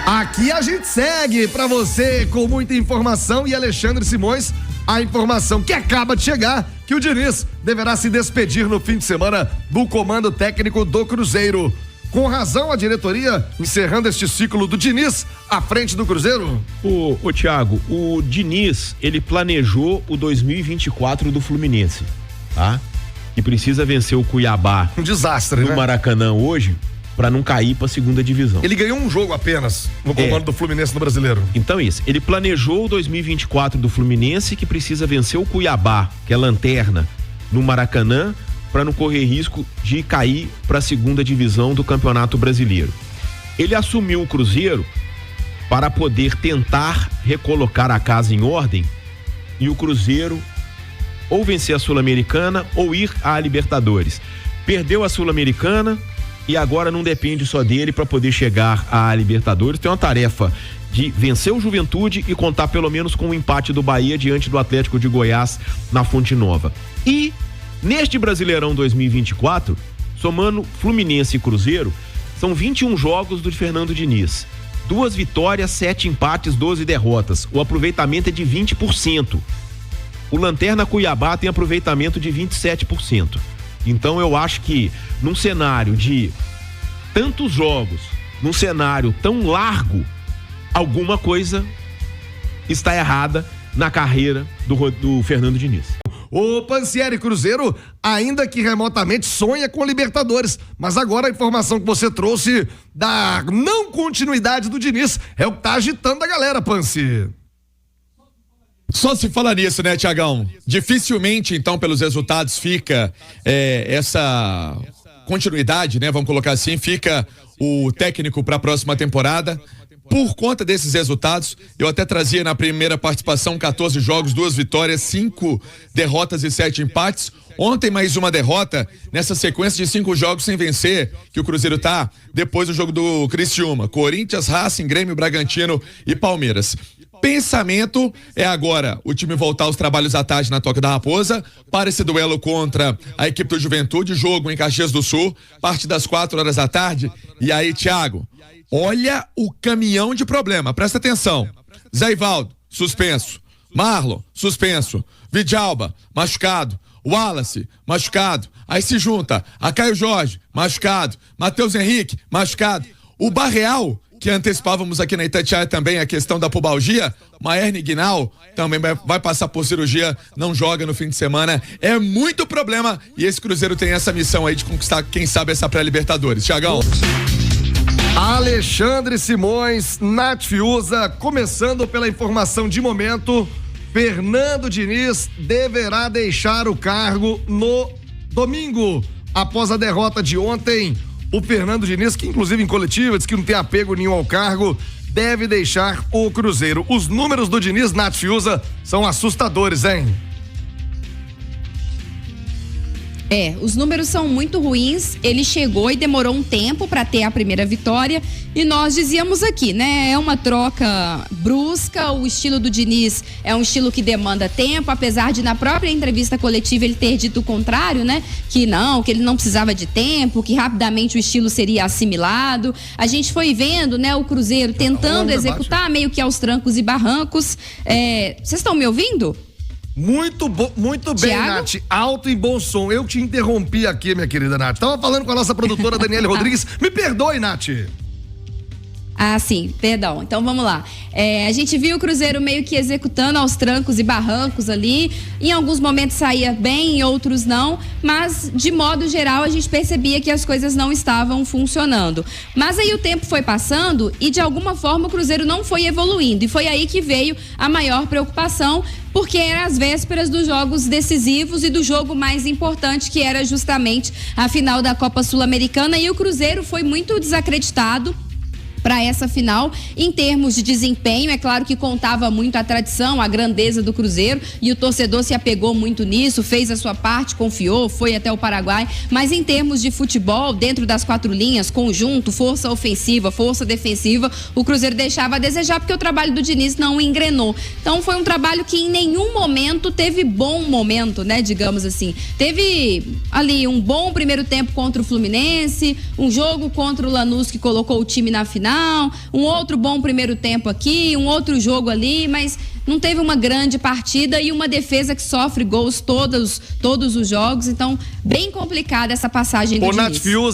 Aqui a gente segue pra você com muita informação e Alexandre Simões, a informação que acaba de chegar, que o Diniz deverá se despedir no fim de semana do comando técnico do Cruzeiro. Com razão a diretoria encerrando este ciclo do Diniz à frente do Cruzeiro? Ô Thiago, o Diniz, ele planejou o 2024 do Fluminense, tá? Que precisa vencer o Cuiabá. Um desastre, no Maracanã hoje, pra não cair pra segunda divisão. Ele ganhou um jogo apenas no comando do Fluminense no Brasileiro. Então isso, ele planejou o 2024 do Fluminense, que precisa vencer o Cuiabá, que é lanterna, no Maracanã, para não correr risco de cair para a segunda divisão do Campeonato Brasileiro. Ele assumiu o Cruzeiro para poder tentar recolocar a casa em ordem e o Cruzeiro ou vencer a Sul-Americana ou ir à Libertadores. Perdeu a Sul-Americana e agora não depende só dele para poder chegar à Libertadores. Tem uma tarefa de vencer o Juventude e contar pelo menos com o empate do Bahia diante do Atlético de Goiás na Fonte Nova. E neste Brasileirão 2024, somando Fluminense e Cruzeiro, são 21 jogos do Fernando Diniz. 2 vitórias, 7 empates, 12 derrotas. O aproveitamento é de 20%. O Lanterna Cuiabá tem aproveitamento de 27%. Então eu acho que num cenário de tantos jogos, num cenário tão largo, alguma coisa está errada na carreira do Fernando Diniz. O Pansieri Cruzeiro, ainda que remotamente, sonha com a Libertadores, mas agora a informação que você trouxe da não continuidade do Diniz é o que tá agitando a galera, Pansi. Só se fala nisso, né, Tiagão? Dificilmente, então, pelos resultados fica essa continuidade, né? Vamos colocar assim, fica o técnico para a próxima temporada. Por conta desses resultados, eu até trazia na primeira participação 14 jogos, 2 vitórias, 5 derrotas e 7 empates. Ontem mais uma derrota nessa sequência de 5 jogos sem vencer, que o Cruzeiro tá depois do jogo do Criciúma. Corinthians, Racing, Grêmio, Bragantino e Palmeiras. Pensamento é agora o time voltar aos trabalhos à tarde na Toca da Raposa para esse duelo contra a equipe do Juventude, jogo em Caxias do Sul, parte das 4 horas da tarde. E aí, Thiago, olha o caminhão de problema, presta atenção. Zé Ivaldo, suspenso. Marlon, suspenso. Vidjalba, machucado. Wallace, machucado. Aí se junta a Caio Jorge, machucado. Matheus Henrique, machucado. O Barreal, que antecipávamos aqui na Itatiaia também a questão da pubalgia, Maerne Guinal também vai passar por cirurgia, não joga no fim de semana. É muito problema e esse Cruzeiro tem essa missão aí de conquistar, quem sabe, essa pré-Libertadores. Thiagão. Alexandre Simões, Nath Fiuza, começando pela informação de momento, Fernando Diniz deverá deixar o cargo no domingo, após a derrota de ontem. O Fernando Diniz, que inclusive em coletiva diz que não tem apego nenhum ao cargo, deve deixar o Cruzeiro. Os números do Diniz, Nath Fiuza, são assustadores, hein? Os números são muito ruins. Ele chegou e demorou um tempo para ter a primeira vitória e nós dizíamos aqui, né? É uma troca brusca, o estilo do Diniz é um estilo que demanda tempo, apesar de na própria entrevista coletiva ele ter dito o contrário, né? Que ele não precisava de tempo, que rapidamente o estilo seria assimilado. A gente foi vendo, né? O Cruzeiro tentando executar meio que aos trancos e barrancos. Vocês estão me ouvindo? Muito bem, Thiago? Nath, alto e bom som. Eu te interrompi aqui, minha querida Nath. Tava falando com a nossa produtora Daniele Rodrigues. Me perdoe, Nath. Ah, sim, perdão. Então vamos lá. A gente viu o Cruzeiro meio que executando aos trancos e barrancos ali. Em alguns momentos saía bem, em outros não. Mas, de modo geral, a gente percebia que as coisas não estavam funcionando. Mas aí o tempo foi passando e, de alguma forma, o Cruzeiro não foi evoluindo. E foi aí que veio a maior preocupação, porque eram as vésperas dos jogos decisivos e do jogo mais importante, que era justamente a final da Copa Sul-Americana. E o Cruzeiro foi muito desacreditado para essa final, em termos de desempenho. É claro que contava muito a tradição, a grandeza do Cruzeiro, e o torcedor se apegou muito nisso, fez a sua parte, confiou, foi até o Paraguai, mas em termos de futebol, dentro das 4 linhas, conjunto, força ofensiva, força defensiva, o Cruzeiro deixava a desejar, porque o trabalho do Diniz não engrenou. Então foi um trabalho que em nenhum momento teve bom momento, né, digamos assim. Teve ali um bom primeiro tempo contra o Fluminense, um jogo contra o Lanús que colocou o time na final, não, um outro bom primeiro tempo aqui, um outro jogo ali, mas não teve uma grande partida e uma defesa que sofre gols todos os jogos, então bem complicada essa passagem do Diniz. Nath Fiuza